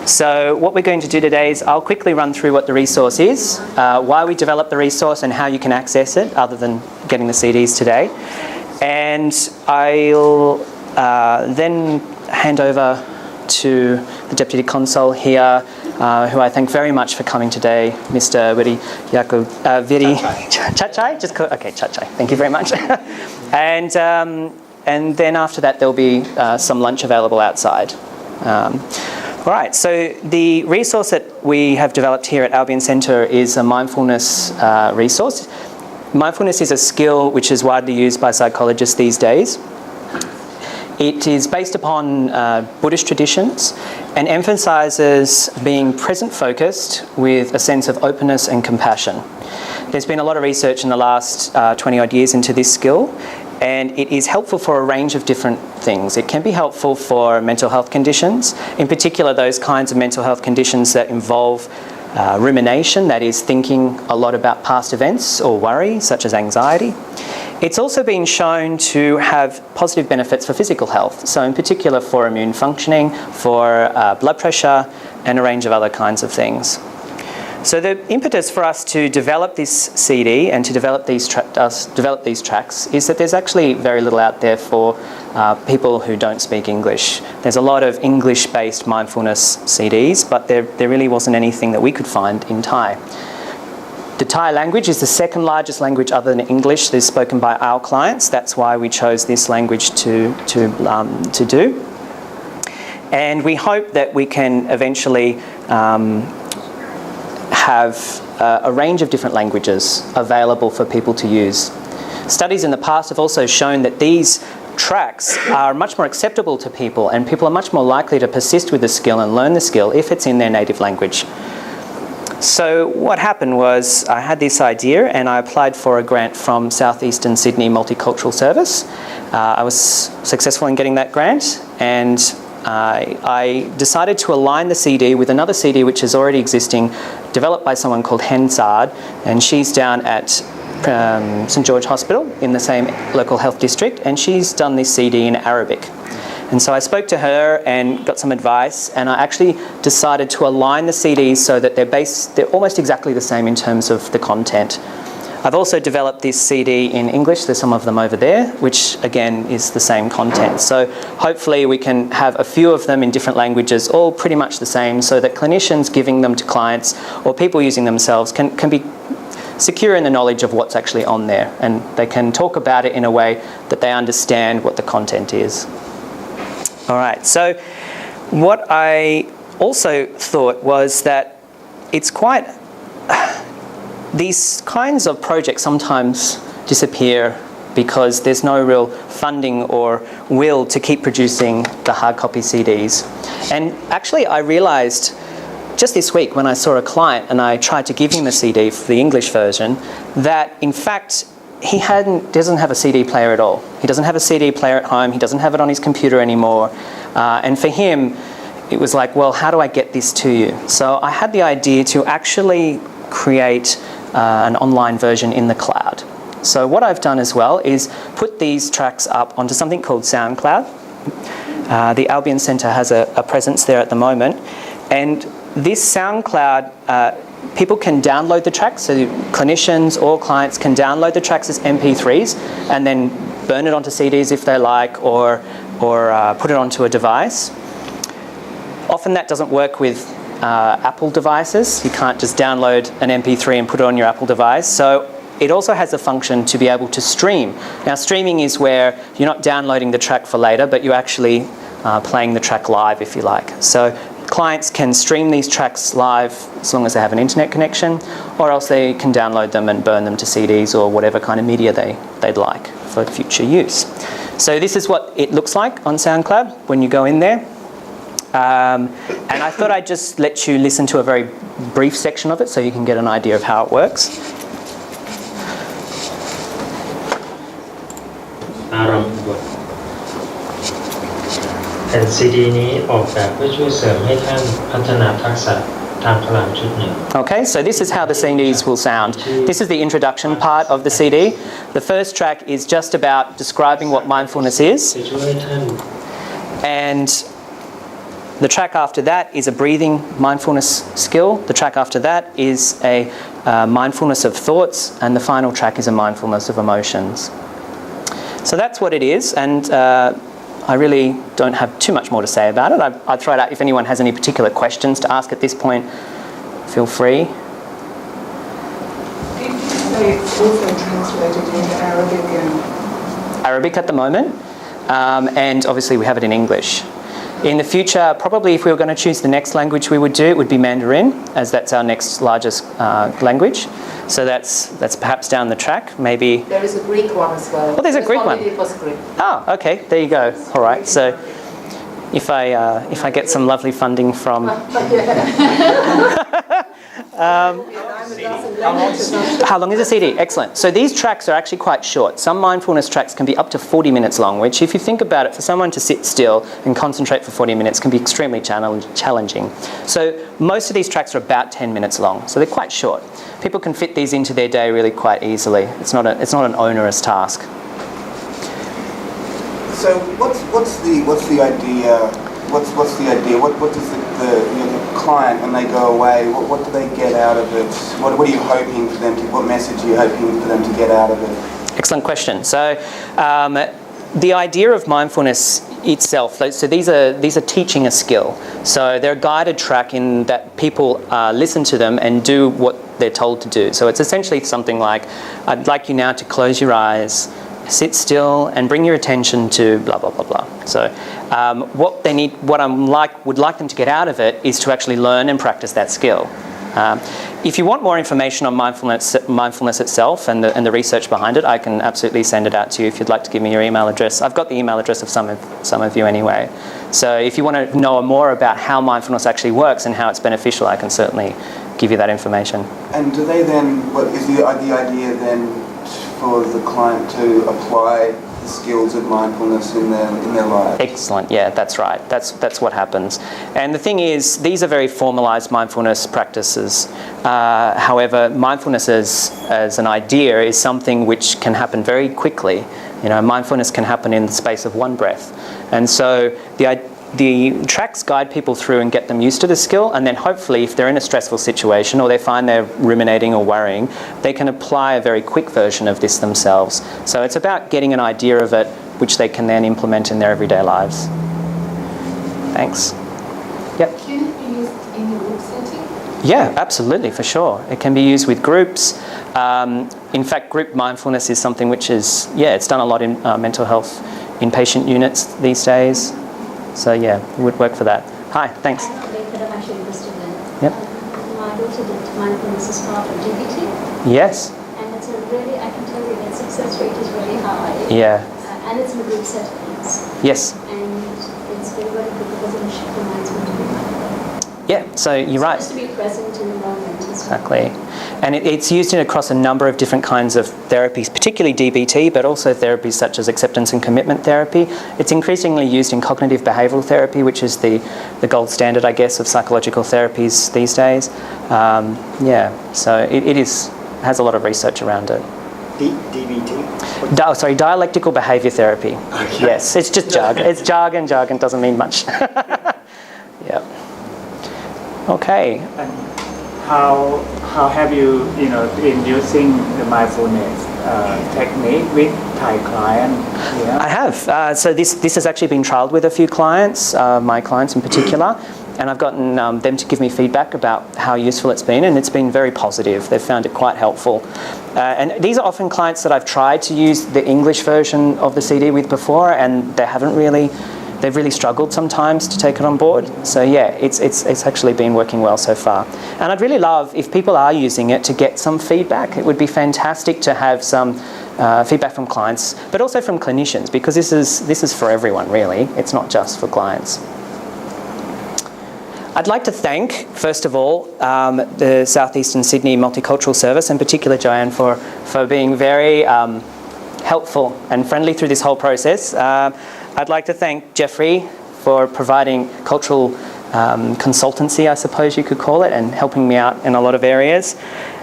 So what we're going to do today is I'll quickly run through what the resource is, why we developed the resource and how you can access it other than getting the CDs today. And I'll then hand over to the Deputy Consul here, who I thank very much for coming today, Mr. Viri Chachai. Okay, Chachai. Thank you very much. And then after that, there'll be some lunch available outside. All right, so the resource that we have developed here at Albion Centre is a mindfulness resource. Mindfulness is a skill which is widely used by psychologists these days. It is based upon Buddhist traditions and emphasises being present-focused with a sense of openness and compassion. There's been a lot of research in the last 20-odd years into this skill, and it is helpful for a range of different things. It can be helpful for mental health conditions, in particular those kinds of mental health conditions that involve rumination, that is thinking a lot about past events, or worry, such as anxiety. It's also been shown to have positive benefits for physical health, so in particular for immune functioning, for blood pressure, and a range of other kinds of things. So the impetus for us to develop this CD and to develop these tracks is that there's actually very little out there for people who don't speak English. There's a lot of English-based mindfulness CDs, but there really wasn't anything that we could find in Thai. The Thai language is the second largest language other than English that is spoken by our clients. That's why we chose this language to do. And we hope that we can eventually have a range of different languages available for people to use. Studies in the past have also shown that these tracks are much more acceptable to people, and people are much more likely to persist with the skill and learn the skill if it's in their native language. So what happened was I had this idea and I applied for a grant from Southeastern Sydney Multicultural Service. I was successful in getting that grant, and I decided to align the CD with another CD which is already existing, developed by someone called Hen Saad, and she's down at St George Hospital in the same local health district, and she's done this CD in Arabic. And so I spoke to her and got some advice, and I actually decided to align the CDs so that they're almost exactly the same in terms of the content. I've also developed this CD in English. There's some of them over there, which again is the same content. So hopefully we can have a few of them in different languages, all pretty much the same, so that clinicians giving them to clients or people using themselves can be secure in the knowledge of what's actually on there, and they can talk about it in a way that they understand what the content is. All right, so what I also thought was that it's quite... These kinds of projects sometimes disappear because there's no real funding or will to keep producing the hard copy CDs. And actually I realised just this week when I saw a client and I tried to give him a CD for the English version that in fact he doesn't have a CD player at all. He doesn't have a CD player at home, he doesn't have it on his computer anymore. And for him, it was like, well, how do I get this to you? So I had the idea to actually create an online version in the cloud. So what I've done as well is put these tracks up onto something called SoundCloud. The Albion Centre has a presence there at the moment. And this SoundCloud, people can download the tracks, so clinicians or clients can download the tracks as MP3s and then burn it onto CDs if they like, or put it onto a device. Often that doesn't work with Apple devices. You can't just download an MP3 and put it on your Apple device. So it also has a function to be able to stream. Now streaming is where you're not downloading the track for later, but you're actually playing the track live, if you like. So clients can stream these tracks live as long as they have an internet connection, or else they can download them and burn them to CDs or whatever kind of media they'd like for future use. So this is what it looks like on SoundCloud when you go in there. And I thought I'd just let you listen to a very brief section of it so you can get an idea of how it works. แผ่นซีดีนี้ออกแบบเพื่อช่วยเสริมให้ท่านพัฒนาทักษะทางพลังชุดหนึ่ง Okay, so this is how the CDs will sound. This is the introduction part of the CD. The first track is just about describing what mindfulness is. And The track after that is a breathing mindfulness skill. The track after that is a mindfulness of thoughts, and the final track is a mindfulness of emotions. So that's what it is, and I really don't have too much more to say about it. I'd throw it out if anyone has any particular questions to ask at this point. Feel free. Did you say it's also translated into Arabic and... Arabic at the moment, and obviously we have it in English. In the future, probably if we were going to choose the next language we would do, it would be Mandarin, as that's our next largest language. So that's perhaps down the track, maybe. There is a Greek one as well. Oh, there's a Greek one. It was Greek. Oh, okay, there you go. All right, so if I get some lovely funding from... How long is a CD? Excellent. So these tracks are actually quite short. Some mindfulness tracks can be up to 40 minutes long, which if you think about it, for someone to sit still and concentrate for 40 minutes can be extremely challenging. So most of these tracks are about 10 minutes long, so they're quite short. People can fit these into their day really quite easily. It's not an onerous task. So what's the idea? What's the idea? What does the client, when they go away, what do they get out of it? What are you hoping for them to? What message are you hoping for them to get out of it? Excellent question. So the idea of mindfulness itself. So these are teaching a skill. So they're a guided track in that people listen to them and do what they're told to do. So it's essentially something like, I'd like you now to close your eyes, sit still, and bring your attention to blah blah blah blah. So what they need, what would like them to get out of it is to actually learn and practice that skill. If you want more information on mindfulness itself and the research behind it, I can absolutely send it out to you if you'd like to give me your email address. I've got the email address of some of you anyway. So if you want to know more about how mindfulness actually works and how it's beneficial, I can certainly give you that information. And do they then, what is the idea then for the client to apply the skills of mindfulness in their lives? Excellent. Yeah, that's right. That's what happens. And the thing is, these are very formalized mindfulness practices. However, mindfulness as an idea is something which can happen very quickly. You know, mindfulness can happen in the space of one breath. And so the tracks guide people through and get them used to the skill, and then hopefully if they're in a stressful situation or they find they're ruminating or worrying, they can apply a very quick version of this themselves. So it's about getting an idea of it which they can then implement in their everyday lives. Thanks. Yep. Can it be used in a group setting? Yeah, absolutely, for sure. It can be used with groups. In fact, group mindfulness is something which is, it's done a lot in mental health inpatient units these days. So yeah, it would work for that. Hi, thanks. I know that I'm actually interested in. Yep. My daughter did mindfulness as part of DBT. Yes. And it's a really, I can tell you that success rate is really high. Yeah. And it's in group settings. Yes. And it's very, very good because it reminds me to be mindful. Yeah, so you're right. Just to be present in the moment. Exactly. And it's used across a number of different kinds of therapies, particularly DBT, but also therapies such as acceptance and commitment therapy. It's increasingly used in cognitive behavioural therapy, which is the gold standard, I guess, of psychological therapies these days. So it has a lot of research around it. DBT? Dialectical behaviour therapy. Okay. Yes, it's just jargon. It's jargon. Jargon doesn't mean much. Yeah. Okay. And how have you been using the mindfulness technique with Thai client? Yeah? I have. So this has actually been trialled with a few clients, my clients in particular, and I've gotten them to give me feedback about how useful it's been, and it's been very positive. They've found it quite helpful. And these are often clients that I've tried to use the English version of the CD with before, and they've really struggled sometimes to take it on board. So yeah, it's actually been working well so far. And I'd really love, if people are using it, to get some feedback. It would be fantastic to have some feedback from clients, but also from clinicians, because this is for everyone really. It's not just for clients. I'd like to thank, first of all, the Southeastern Sydney Multicultural Service, in particular Joanne, for being very helpful and friendly through this whole process. I'd like to thank Jeffrey for providing cultural consultancy, I suppose you could call it, and helping me out in a lot of areas.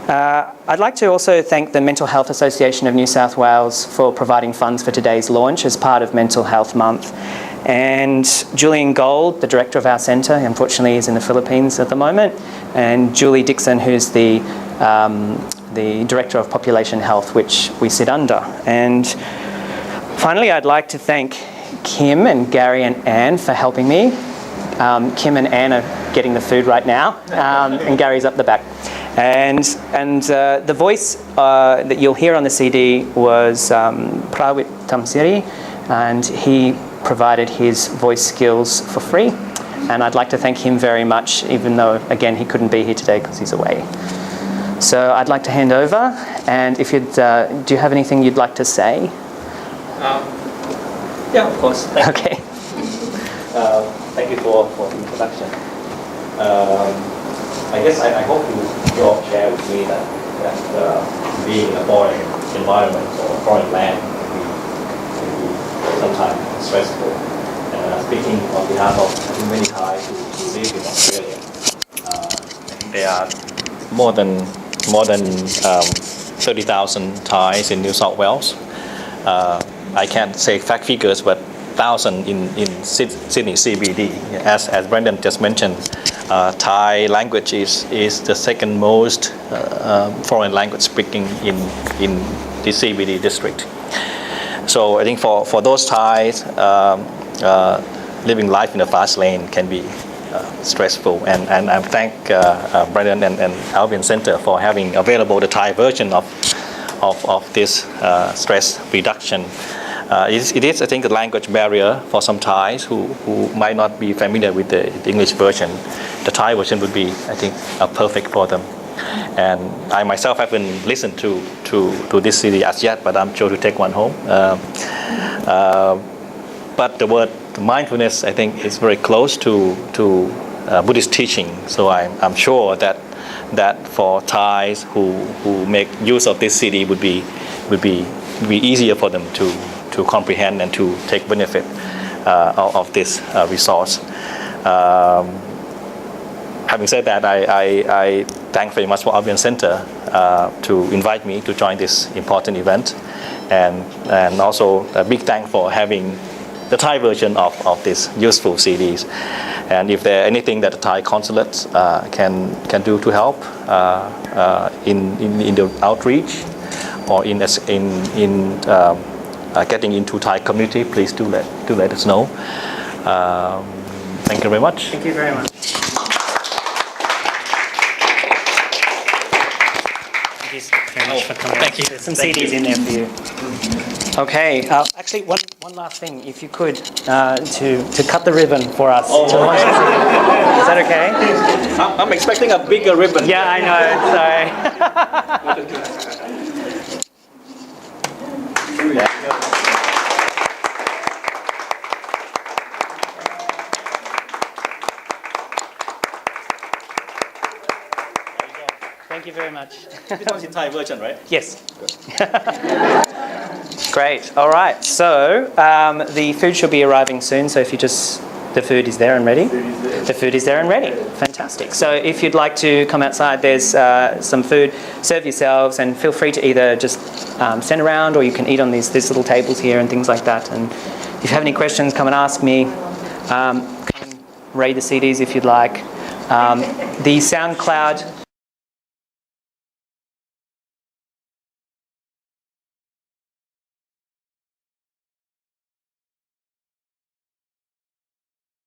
I'd like to also thank the Mental Health Association of New South Wales for providing funds for today's launch as part of Mental Health Month. And Julian Gold, the director of our centre, unfortunately is in the Philippines at the moment, and Julie Dixon, who's the Director of Population Health, which we sit under. And finally, I'd like to thank Kim and Gary and Anne for helping me. Kim and Anne are getting the food right now, and Gary's up the back. And the voice that you'll hear on the CD was Prawit Tamsiri, and he provided his voice skills for free. And I'd like to thank him very much, even though, again, he couldn't be here today because he's away. So I'd like to hand over, and if you'd, do you have anything you'd like to say? Yeah, of course. Okay. Thank you for the introduction. I guess I hope you all share with me that being in a foreign environment or foreign land can be sometimes stressful. Speaking on behalf of many Thais who live in Australia, there are more than 30,000 Thais in New South Wales. I can't say exact figures, but 1,000 in Sydney CBD. As Brendan just mentioned, Thai language is the second most foreign language speaking in the CBD district. So I think for those Thais, living life in a fast lane can be stressful, and I thank Brendan and Albion Center for having available the Thai version of this stress reduction. It is, I think, a language barrier for some Thais who might not be familiar with the English version. The Thai version would be, I think, perfect for them. And I myself haven't listened to this CD as yet, but I'm sure to take one home. But the word mindfulness, I think, is very close to Buddhist teaching. So I'm sure that for Thais who make use of this CD would be easier for them to comprehend and to take benefit of this resource. Having said that, I thank very much for Albion Center to invite me to join this important event, and also a big thank for having the Thai version of this useful CDs. And if there anything that the Thai consulate can do to help in the outreach or in getting into Thai community, please do let us know. Thank you very much. Thank you very much. Thank you very much for coming. Thank you. There's some Thank CDs you. in there for you. Okay. Actually, one last thing, if you could, to cut the ribbon for us. To launch the CD. Is that okay? I'm expecting a bigger ribbon. Yeah, I know. Sorry. Thank you very much. This was in Thai version, right? Yes. Great. All right. So the food should be arriving soon. So if you the food is there and ready. The food is there and ready. Fantastic. So if you'd like to come outside, there's some food. Serve yourselves, and feel free to either just stand around, or you can eat on these little tables here and things like that. And if you have any questions, come and ask me. Come and raid the CDs if you'd like. The SoundCloud